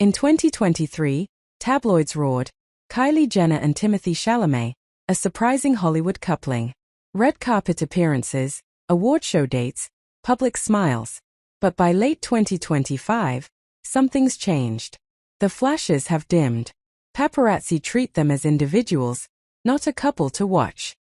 In 2023, tabloids roared, Kylie Jenner and Timothée Chalamet, a surprising Hollywood coupling. Red carpet appearances, award show dates, public smiles. But by late 2025, something's changed. The flashes have dimmed. Paparazzi treat them as individuals, not a couple to watch.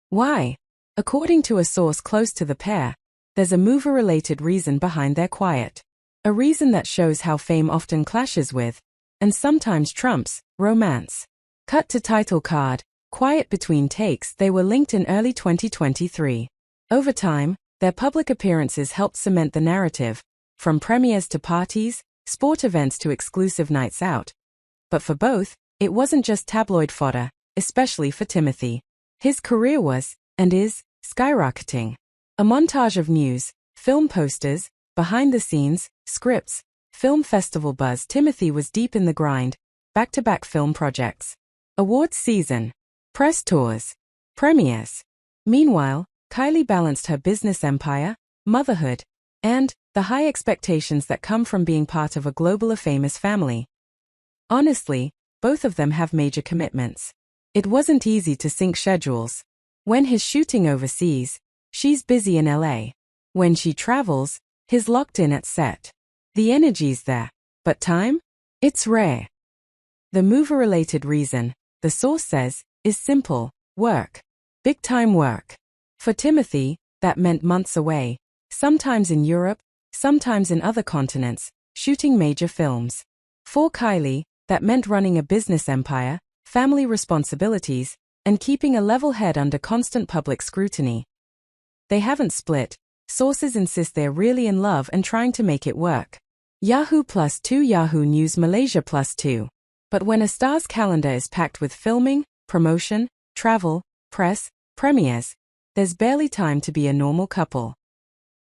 Why? According to a source close to the pair, there's a movie-related reason behind their quiet. A reason that shows how fame often clashes with, and sometimes trumps, romance. Cut to title card, quiet between takes. They were linked in early 2023. Over time, their public appearances helped cement the narrative, from premieres to parties, sport events to exclusive nights out. But for both, it wasn't just tabloid fodder, especially for Timothée. His career was, and is, skyrocketing. A montage of news, film posters, behind-the-scenes, scripts, film festival buzz. Timothée was deep in the grind, back-to-back film projects. Awards season. Press tours. Premieres. Meanwhile, Kylie balanced her business empire, motherhood, and the high expectations that come from being part of a globally famous family. Honestly, both of them have major commitments. It wasn't easy to sync schedules. When he's shooting overseas, she's busy in LA. When she travels, he's locked in at set. The energy's there, but time? It's rare. The movie-related reason, the source says, is simple: work. Big-time work. For Timothée, that meant months away, sometimes in Europe, sometimes in other continents, shooting major films. For Kylie, that meant running a business empire, family responsibilities, and keeping a level head under constant public scrutiny. They haven't split. Sources insist they're really in love and trying to make it work. Yahoo +2 Yahoo News Malaysia +2. But when a star's calendar is packed with filming, promotion, travel, press, premieres, there's barely time to be a normal couple.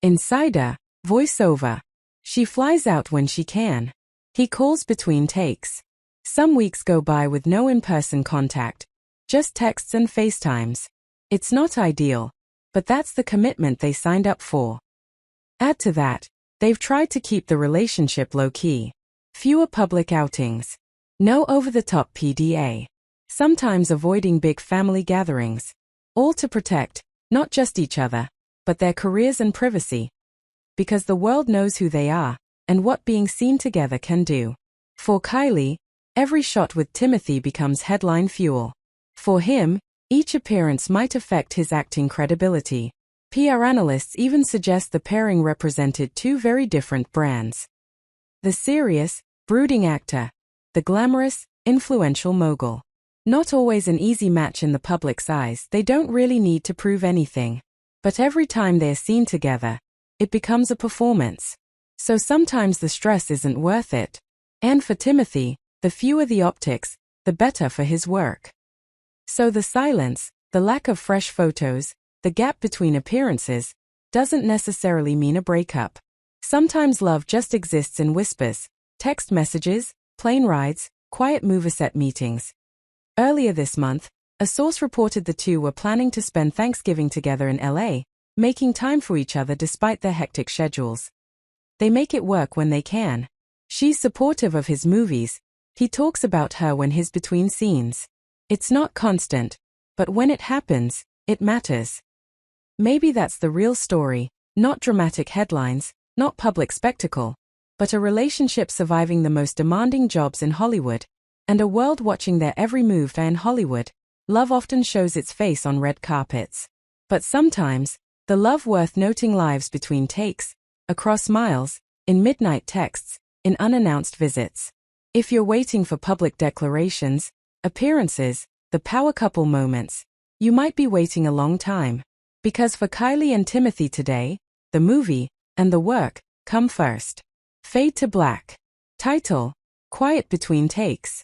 Insider, voiceover. She flies out when she can. He calls between takes. Some weeks go by with no in-person contact, just texts and FaceTimes. It's not ideal, but that's the commitment they signed up for. Add to that, they've tried to keep the relationship low-key. Fewer public outings. No over-the-top PDA. Sometimes avoiding big family gatherings. All to protect, not just each other, but their careers and privacy. Because the world knows who they are, and what being seen together can do. For Kylie, every shot with Timothée becomes headline fuel. For him, each appearance might affect his acting credibility. PR analysts even suggest the pairing represented two very different brands. The serious, brooding actor. The glamorous, influential mogul. Not always an easy match in the public's eyes. They don't really need to prove anything. But every time they're seen together, it becomes a performance. So sometimes the stress isn't worth it. And for Timothée, the fewer the optics, the better for his work. So the silence, the lack of fresh photos, the gap between appearances, doesn't necessarily mean a breakup. Sometimes love just exists in whispers, text messages, plane rides, quiet movie-set meetings. Earlier this month, a source reported the two were planning to spend Thanksgiving together in LA, making time for each other despite their hectic schedules. They make it work when they can. She's supportive of his movies. He talks about her when he's between scenes. It's not constant, but when it happens, it matters. Maybe that's the real story, not dramatic headlines, not public spectacle, but a relationship surviving the most demanding jobs in Hollywood, and a world watching their every move. In Hollywood, love often shows its face on red carpets. But sometimes, the love worth noting lives between takes, across miles, in midnight texts, in unannounced visits. If you're waiting for public declarations, appearances, the power couple moments, you might be waiting a long time. Because for Kylie and Timothée today, the movie, and the work, come first. Fade to black. Title: Quiet Between Takes.